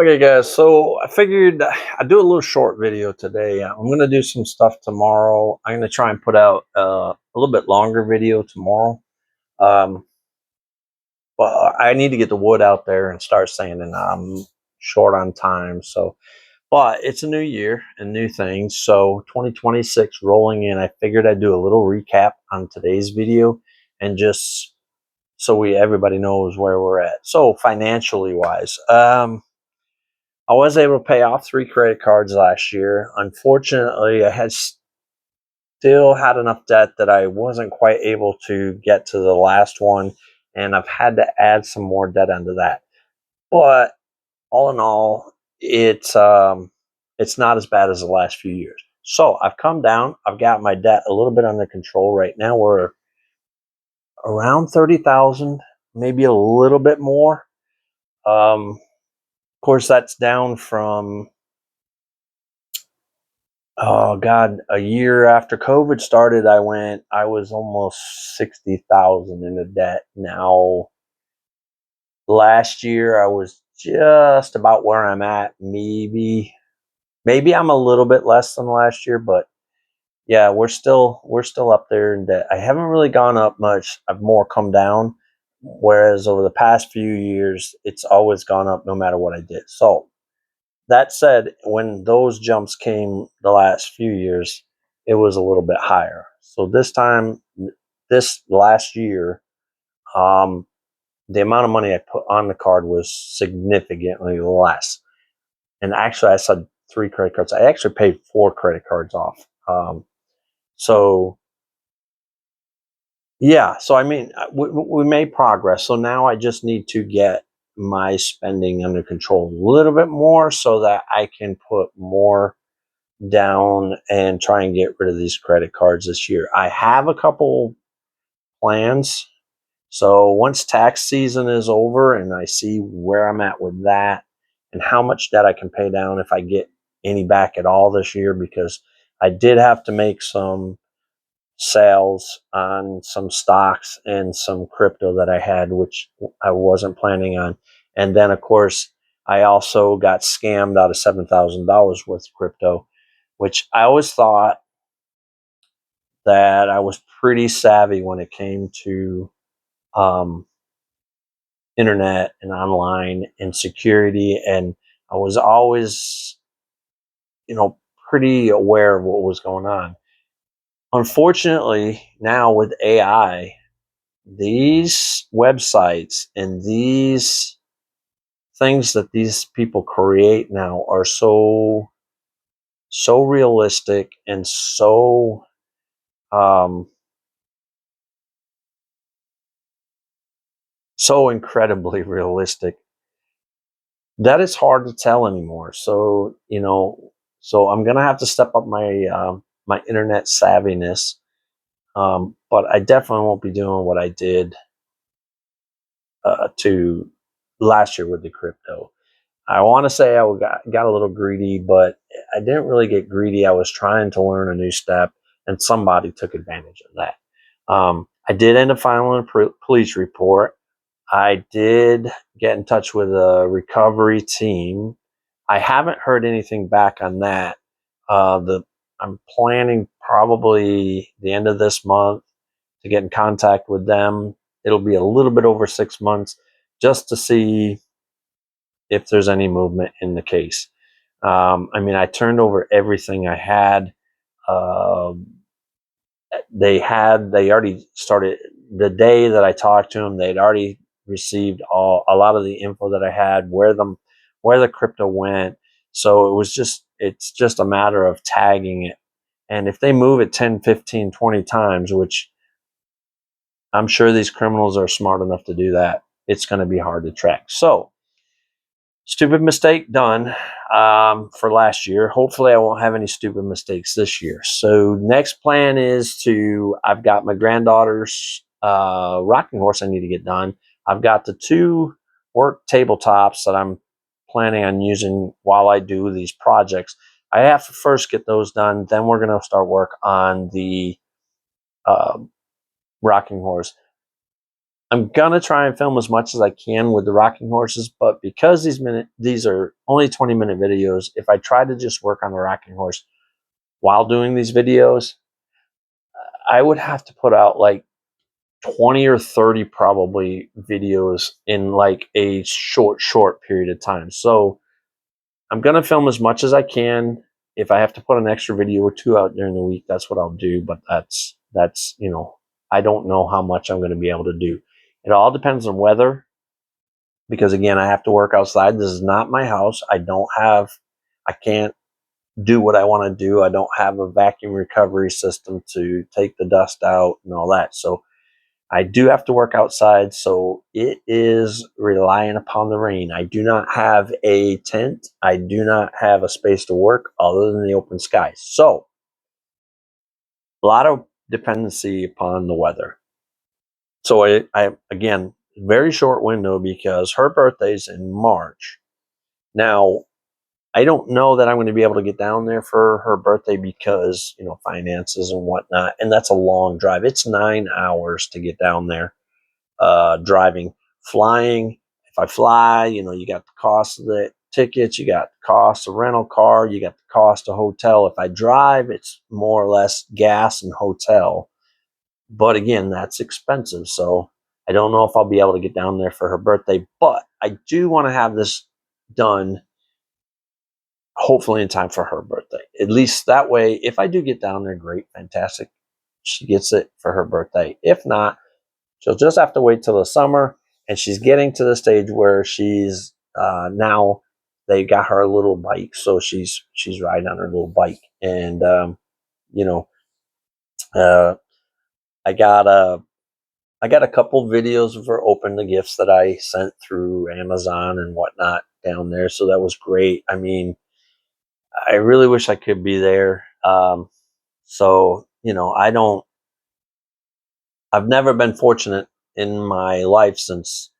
Okay, guys. So I figured I'd do a little short video today. I'm going to do some stuff tomorrow. I'm going to try and put out a little bit longer video tomorrow. Um, but I need to get the wood out there and start sanding. I'm short on time. But it's a new year and new things. So 2026 rolling in. I figured I'd do a little recap on today's video and just so everybody knows where we're at. So financially wise, I was able to pay off 3 credit cards last year. Unfortunately, I had still had enough debt that I wasn't quite able to get to the last one, and I've had to add some more debt onto that. But all in all, it's not as bad as the last few years. So I've come down. I've got my debt a little bit under control right now. We're around 30,000, maybe a little bit more. Of course, that's down from, oh God, a year after COVID started, I was almost 60,000 in the debt. Now, last year I was just about where I'm at. Maybe I'm a little bit less than last year, but yeah, we're still up there in debt. I haven't really gone up much. I've more come down. Whereas over the past few years, it's always gone up no matter what I did. So that said, when those jumps came the last few years, it was a little bit higher. So this last year, um, the amount of money I put on the card was significantly less. And actually, I said 3 credit cards. I actually paid 4 credit cards off. So yeah, so I mean, we made progress. So now I just need to get my spending under control a little bit more so that I can put more down and try and get rid of these credit cards this year. I have a couple plans. So once tax season is over and I see where I'm at with that and how much debt I can pay down if I get any back at all this year, because I did have to make some sales on some stocks and some crypto that I had, which I wasn't planning on. And then, of course, I also got scammed out of $7,000 worth of crypto, which I always thought that I was pretty savvy when it came to um, internet and online and security. And I was always, you know, pretty aware of what was going on. Unfortunately, now with AI, these websites and these things that these people create now are so realistic and um, so incredibly realistic that it's hard to tell anymore. So so I'm gonna have to step up my internet savviness, but I definitely won't be doing what I did to last year with the crypto. I want to say got a little greedy, but I didn't really get greedy. I was trying to learn a new step, and somebody took advantage of that. I did end up filing a police report. I did get in touch with a recovery team. I haven't heard anything back on that. I'm planning probably the end of this month to get in contact with them. It'll be a little bit over 6 months just to see if there's any movement in the case. I mean, I turned over everything I had. Um they already started the day that I talked to them. They'd already received a lot of the info that I had, where the crypto went. So it's just a matter of tagging it. And if they move it 10, 15, 20 times, which I'm sure these criminals are smart enough to do that, it's going to be hard to track. So stupid mistake done for last year. Hopefully, I won't have any stupid mistakes this year. So next plan is I've got my granddaughter's rocking horse I need to get done. I've got the 2 work tabletops that I'm planning on using while I do these projects. I have to first get those done. Then we're going to start work on the uh, rocking horse. I'm gonna try and film as much as I can with the rocking horses, but because these are only 20-minute videos, if I try to just work on the rocking horse while doing these videos, I would have to put out like 20 or 30 probably videos in like a short period of time. So I'm gonna film as much as I can. If I have to put an extra video or two out during the week, that's what I'll do. But that's I don't know how much I'm gonna be able to do. It all depends on weather, because again, I have to work outside. This is not my house. I can't do what I want to do. I don't have a vacuum recovery system to take the dust out and all that. So I do have to work outside. So it is relying upon the rain. I do not have a tent. I do not have a space to work other than the open sky. So a lot of dependency upon the weather. So I again, very short window because her birthday's in March. Now, I don't know that I'm going to be able to get down there for her birthday because, finances and whatnot. And that's a long drive. It's 9 hours to get down there, driving. Flying, if I fly, you got the cost of the tickets, you got the cost of rental car, you got the cost of hotel. If I drive, it's more or less gas and hotel. But again, that's expensive. So I don't know if I'll be able to get down there for her birthday. But I do want to have this done hopefully in time for her birthday. At least that way, if I do get down there, great, fantastic. She gets it for her birthday. If not, she'll just have to wait till the summer. And she's getting to the stage where she's now they got her a little bike, so she's riding on her little bike. And you know, uh, I got a couple videos of her opening the gifts that I sent through Amazon and whatnot down there, so that was great. I mean, I really wish I could be there. So, I've never been fortunate in my life since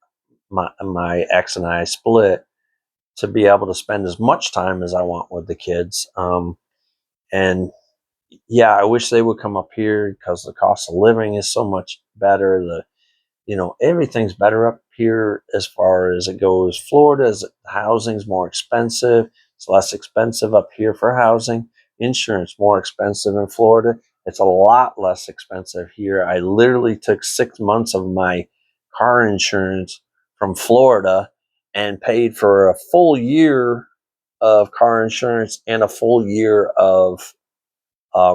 my ex and I split to be able to spend as much time as I want with the kids. And yeah, I wish they would come up here because the cost of living is so much better. Everything's better up here as far as it goes. Florida's housing's more expensive. It's less expensive up here for housing. Insurance more expensive in Florida. It's a lot less expensive here. I literally took 6 months of my car insurance from Florida and paid for a full year of car insurance and a full year of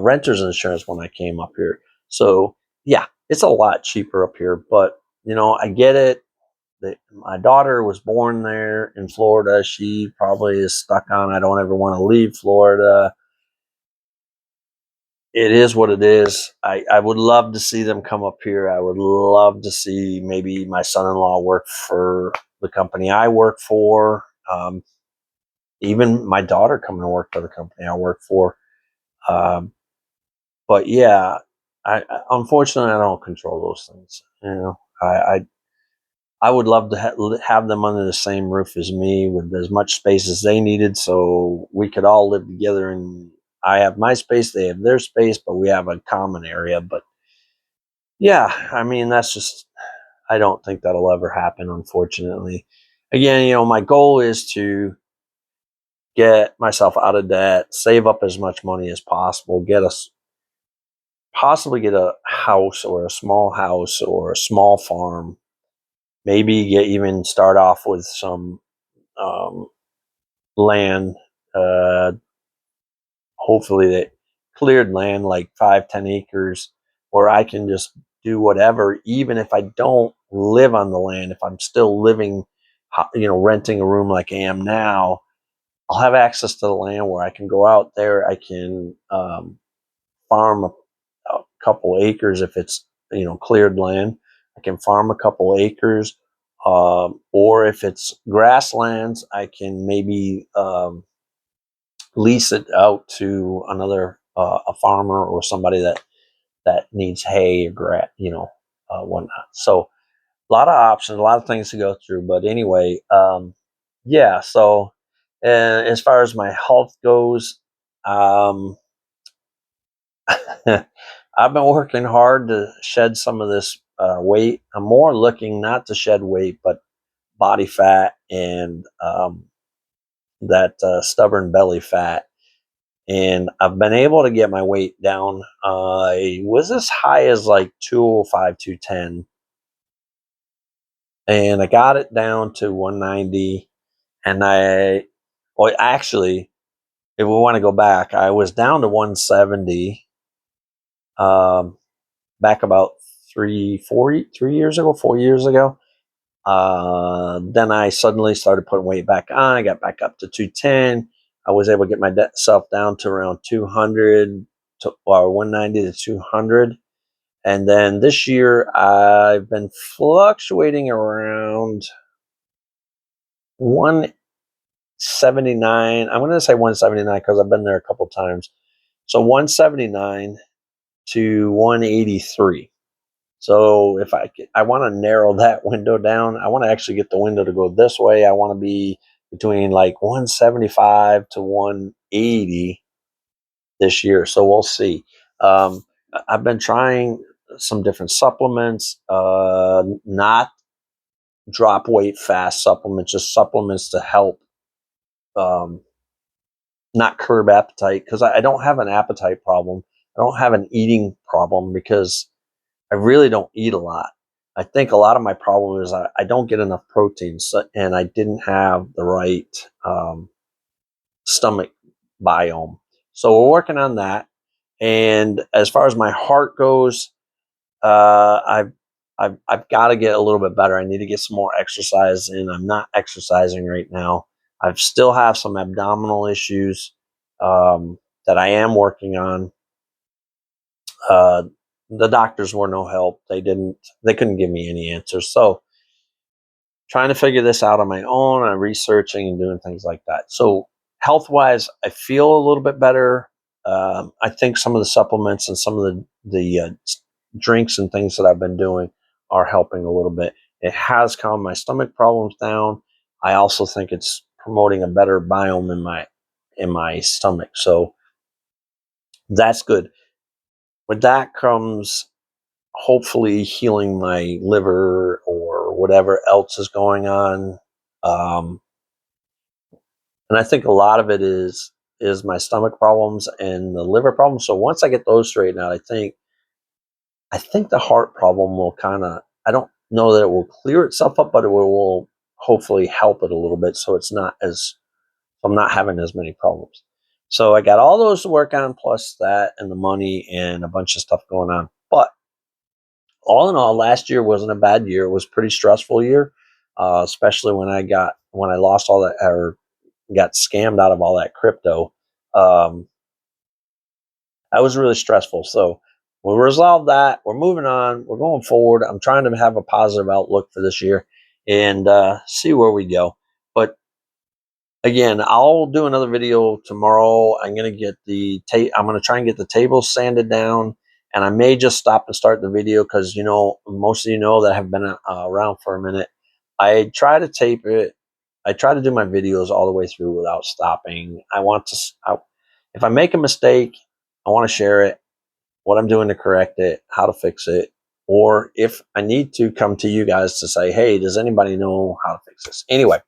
renter's insurance when I came up here. So yeah, it's a lot cheaper up here, but I get it. My daughter was born there in Florida. She probably is stuck on, I don't ever want to leave Florida. It is what it is. I would love to see them come up here. I would love to see maybe my son-in-law work for the company I work for. Even my daughter coming to work for the company I work for. But yeah, unfortunately I don't control those things. I would love to have them under the same roof as me with as much space as they needed, so we could all live together. And I have my space, they have their space, but we have a common area. But yeah, I mean that's just I don't think that'll ever happen, unfortunately. Again, my goal is to get myself out of debt, save up as much money as possible, possibly get a house or a small house or a small farm. Maybe even start off with some um, land. Uh, Hopefully, that cleared land like 5-10 acres, where I can just do whatever. Even if I don't live on the land, if I'm still living, renting a room like I am now, I'll have access to the land where I can go out there. I can farm a couple acres if it's cleared land. I can farm a couple acres, or if it's grasslands, I can maybe lease it out to another a farmer or somebody that needs hay or grass, whatnot. So a lot of options, a lot of things to go through. But anyway, yeah. So as far as my health goes, um, I've been working hard to shed some of this weight. I'm more looking not to shed weight, but body fat and that stubborn belly fat. And I've been able to get my weight down. I was as high as like 205, 210, and I got it down to 190. And well, actually, if we want to go back, I was down to 170 um, back about 3 years ago, 4 years ago. Then I suddenly started putting weight back on. I got back up to 210. I was able to get myself down to around 200 or 190 to 200. And then this year, I've been fluctuating around 179. I'm going to say 179 because I've been there a couple times. So 179 to 183. So if I want to narrow that window down, I want to actually get the window to go this way. I want to be between like 175 to 180 this year. So we'll see. I've been trying some different supplements, not drop weight fast supplements, just supplements to help um, not curb appetite, because I don't have an appetite problem. I don't have an eating problem because I really don't eat a lot. I think a lot of my problem is I don't get enough protein, and I didn't have the right stomach biome. So we're working on that. And as far as my heart goes, I've got to get a little bit better. I need to get some more exercise in. I'm not exercising right now. I still have some abdominal issues that I am working on. Uh, the doctors were no help. They couldn't give me any answers. So trying to figure this out on my own. I'm researching and doing things like that. So health wise, I feel a little bit better. I think some of the supplements and some of the drinks and things that I've been doing are helping a little bit. It has calmed my stomach problems down. I also think it's promoting a better biome in my stomach. So that's good. With that comes hopefully healing my liver or whatever else is going on. Um, and I think a lot of it is my stomach problems and the liver problems. So once I get those straightened out, I think the heart problem will kind of, I don't know that it will clear itself up, but it will hopefully help it a little bit, so I'm not having as many problems. So I got all those to work on, plus that and the money and a bunch of stuff going on. But all in all, last year wasn't a bad year. It was a pretty stressful year, especially when I lost all that, or got scammed out of all that crypto. Um, that was really stressful. So we resolved that. We're moving on. We're going forward. I'm trying to have a positive outlook for this year and see where we go. But again, I'll do another video tomorrow. I'm gonna get I'm gonna try and get the table sanded down, and I may just stop and start the video because most of you know that have been around for a minute. I try to tape it. I try to do my videos all the way through without stopping. If I make a mistake, I want to share it, what I'm doing to correct it, how to fix it, or if I need to come to you guys to say, hey, does anybody know how to fix this? Anyway,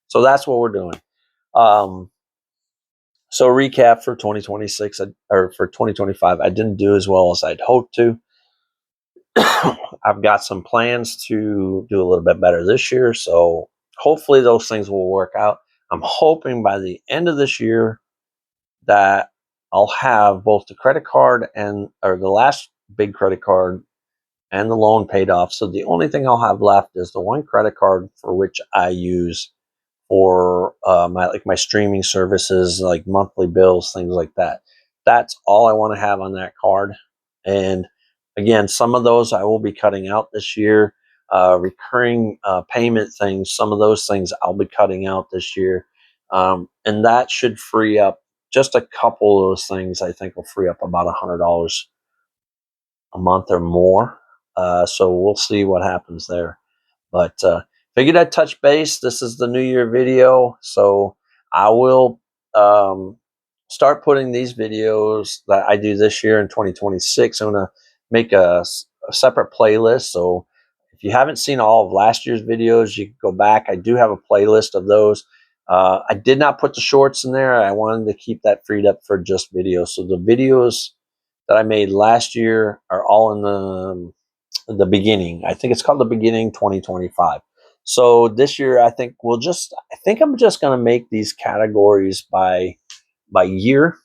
so that's what we're doing. Um, so recap for 2026 or for 2025, I didn't do as well as I'd hoped to. I've got some plans to do a little bit better this year, so hopefully those things will work out. I'm hoping by the end of this year that I'll have both the credit card or the last big credit card and the loan paid off. So the only thing I'll have left is the one credit card for which I use for my streaming services, like monthly bills, things like that. That's all I want to have on that card. And again, some of those I will be cutting out this year. Recurring payment things, some of those things I'll be cutting out this year. And that should free up just a couple of those things. I think will free up about $100 a month or more. So we'll see what happens there. But figured I'd touch base. This is the New Year video, so I will start putting these videos that I do this year in 2026. I'm going to make separate playlist. So if you haven't seen all of last year's videos, you can go back. I do have a playlist of those. I did not put the shorts in there. I wanted to keep that freed up for just videos. So the videos that I made last year are all in the beginning. I think it's called the beginning 2025. So this year, I think I'm just going to make these categories by year,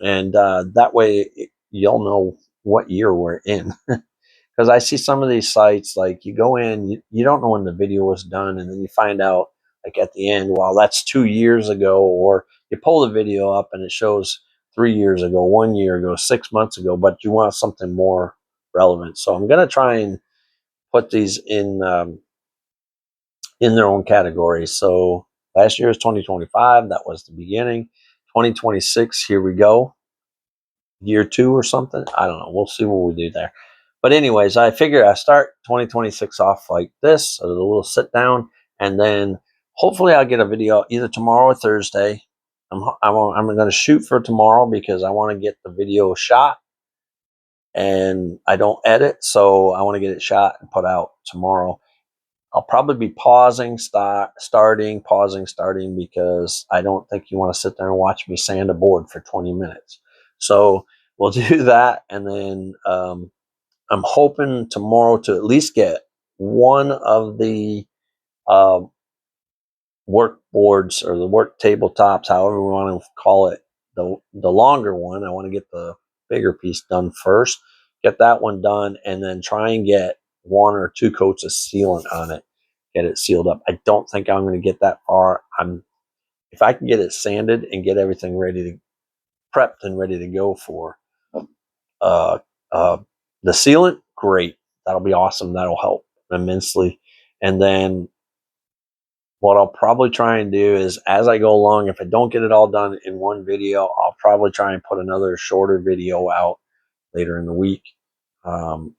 and that way you'll know what year we're in. Because I see some of these sites, like you go in, you don't know when the video was done, and then you find out like at the end, well, that's 2 years ago, or you pull the video up and it shows 3 years ago, 1 year ago, 6 months ago, but you want something more relevant. So I'm gonna try and put these in their own categories. So last year is 2025. That was the beginning. 2026. Here we go. Year two or something. I don't know. We'll see what we do there. But anyways, I figure I start 2026 off like this, a little sit down, and then hopefully I'll get a video either tomorrow or Thursday. I'm going to shoot for tomorrow because I want to get the video shot, and I don't edit, so I want to get it shot and put out tomorrow. I'll probably be pausing, starting, because I don't think you want to sit there and watch me sand a board for 20 minutes. So we'll do that, and then I'm hoping tomorrow to at least get one of the uh, work boards or the work tabletops, however we want to call it, the longer one. I want to get the bigger piece done first, get that one done, and then try and get one or two coats of sealant on it, get it sealed up. I don't think I'm going to get that far. If I can get it sanded and get everything ready to prepped and ready to go for uh, uh, the sealant, great. That'll be awesome. That'll help immensely. And then what I'll probably try and do is, as I go along, if I don't get it all done in one video, I'll probably try and put another shorter video out later in the week. Um,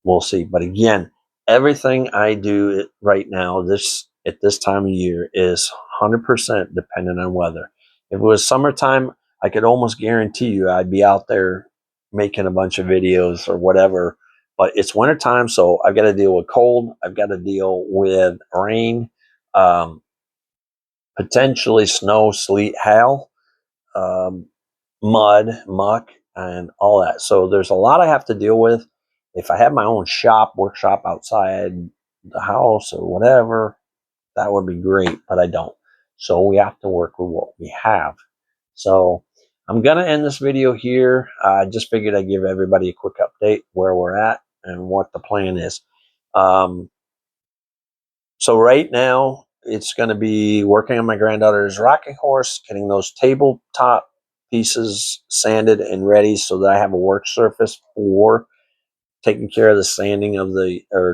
we'll see. But again, everything I do right now, at this time of year, is 100% dependent on weather. If it was summertime, I could almost guarantee you I'd be out there making a bunch of videos or whatever. But it's wintertime, so I've got to deal with cold. I've got to deal with rain, um, potentially snow, sleet, hail, um, mud, muck, and all that. So there's a lot I have to deal with. If I had my own workshop outside the house or whatever, that would be great, but I don't. So we have to work with what we have. So I'm going to end this video here. I just figured I'd give everybody a quick update where we're at and what the plan is. So right now, it's going to be working on my granddaughter's rocking horse, getting those tabletop pieces sanded and ready so that I have a work surface for taking care of the sanding of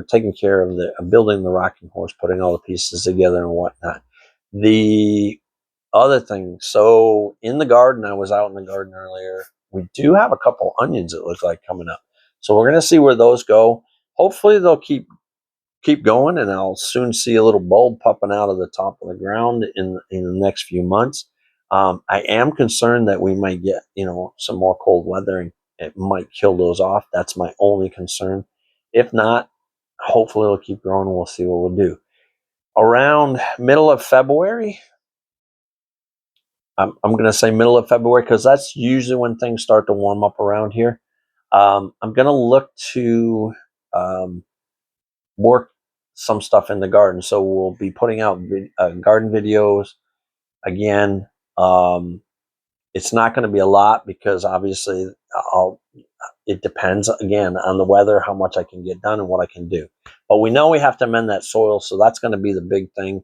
taking care of building the rocking horse, putting all the pieces together and whatnot. The other thing, so in the garden, I was out in the garden earlier. We do have a couple onions, it looks like, coming up. So we're going to see where those go. Hopefully they'll keep going, and I'll soon see a little bulb popping out of the top of the ground in the next few months. I am concerned that we might get some more cold weather and it might kill those off. That's my only concern. If not, hopefully it'll keep growing and we'll see what we'll do. Around middle of February, I'm going to say middle of February because that's usually when things start to warm up around here. I'm going to look to work some stuff in the garden. So we'll be putting out garden videos again. It's not going to be a lot because obviously it depends again on the weather, how much I can get done and what I can do. But we know we have to amend that soil, so that's going to be the big thing.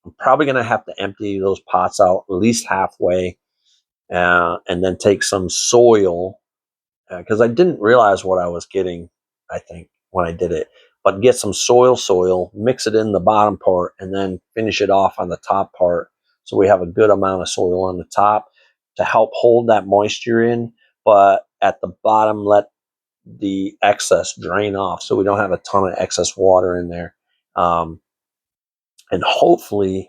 I'm probably going to have to empty those pots out at least halfway, and then take some soil, because I didn't realize what I was getting, I think, when I did it. But get some soil, mix it in the bottom part, and then finish it off on the top part. So we have a good amount of soil on the top to help hold that moisture in. But at the bottom, let the excess drain off so we don't have a ton of excess water in there. And hopefully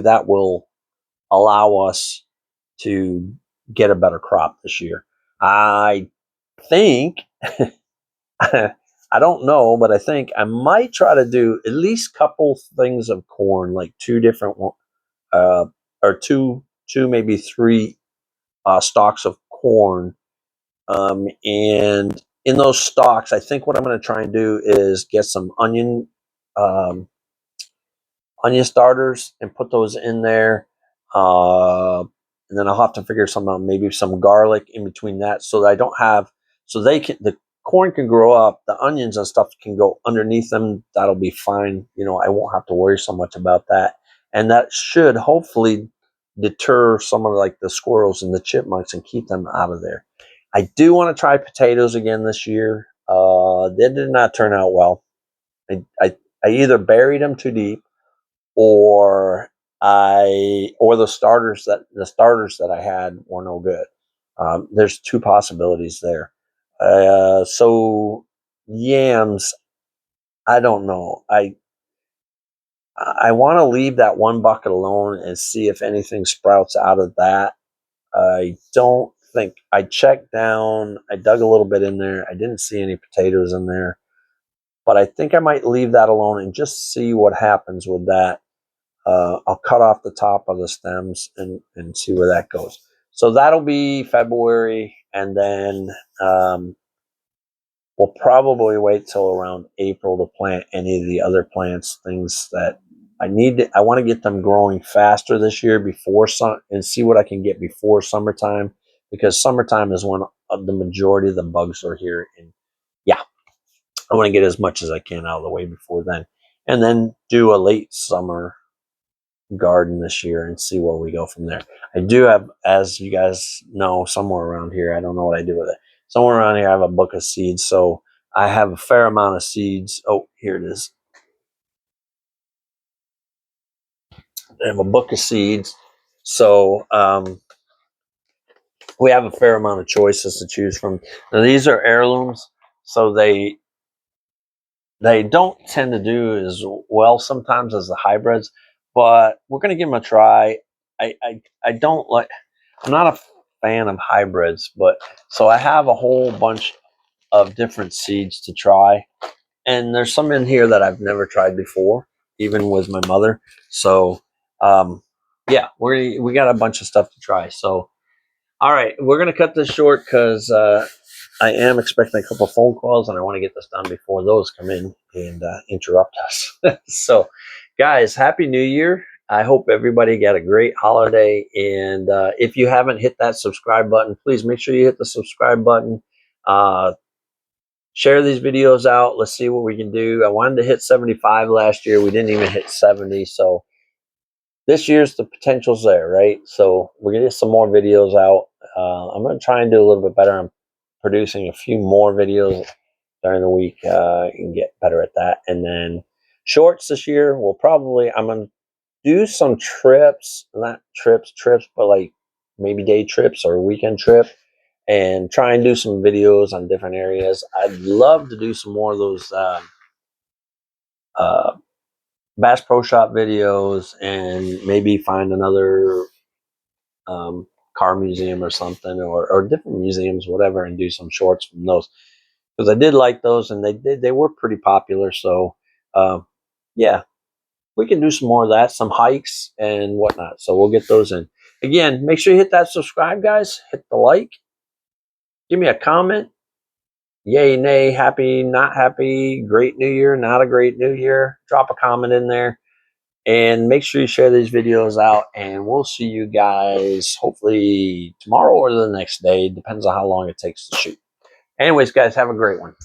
that will allow us to get a better crop this year. I think I don't know, but I think I might try to do at least couple things of corn, like two different uh, or two maybe three stalks of corn. And in those stalks, I think what I'm going to try and do is get some um, onion starters and put those in there. And then I'll have to figure something out, maybe some garlic in between that, so that I don't have, so the corn can grow up, the onions and stuff can go underneath them. That'll be fine. I won't have to worry so much about that. And that should hopefully deter some of like the squirrels and the chipmunks and keep them out of there. I do want to try potatoes again this year. They did not turn out well. I either buried them too deep, or the starters that I had were no good. There's two possibilities there. So yams, I don't know. I want to leave that one bucket alone and see if anything sprouts out of that. I don't think I checked down. I dug a little bit in there. I didn't see any potatoes in there, but I think I might leave that alone and just see what happens with that. I'll cut off the top of the stems and see where that goes. So that'll be February, and then we'll probably wait till around April to plant any of the other plants, things that I want to get them growing faster this year before and see what I can get before summertime, because summertime is when the majority of the bugs are here. And yeah, I want to get as much as I can out of the way before then, and then do a late summer garden this year and see where we go from there. I do have, as you guys know, somewhere around here, I don't know what I do with it. Somewhere around here, I have a book of seeds. So I have a fair amount of seeds. Oh, here it is. I have a book of seeds. So we have a fair amount of choices to choose from. Now, these are heirlooms, so they don't tend to do as well sometimes as the hybrids, but we're going to give them a try. I don't like, I'm not a fan of hybrids, but so I have a whole bunch of different seeds to try, and there's some in here that I've never tried before, even with my mother. So yeah, we got a bunch of stuff to try. So all right, we're going to cut this short because I am expecting a couple phone calls, and I want to get this done before those come in and interrupt us. So, guys, Happy New Year. I hope everybody got a great holiday. And if you haven't hit that subscribe button, please make sure you hit the subscribe button. Share these videos out. Let's see what we can do. I wanted to hit 75 last year. We didn't even hit 70. So this year's the potential's there, right? So we're going to get some more videos out. I'm going to try and do a little bit better on producing a few more videos during the week and get better at that. And then shorts this year, I'm going to do some trips, not trips, but like maybe day trips or a weekend trip, and try and do some videos on different areas. I'd love to do some more of those Bass Pro Shop videos, and maybe find another car museum or something, or different museums, whatever, and do some shorts from those, because I did like those, and they were pretty popular. So yeah, we can do some more of that, some hikes and whatnot. So we'll get those in. Again, make sure you hit that subscribe, guys. Hit the like. Give me a comment. Yay, nay, happy, not happy, great new year, not a great new year. Drop a comment in there. And make sure you share these videos out, and we'll see you guys hopefully tomorrow or the next day. Depends on how long it takes to shoot. Anyways, guys, have a great one.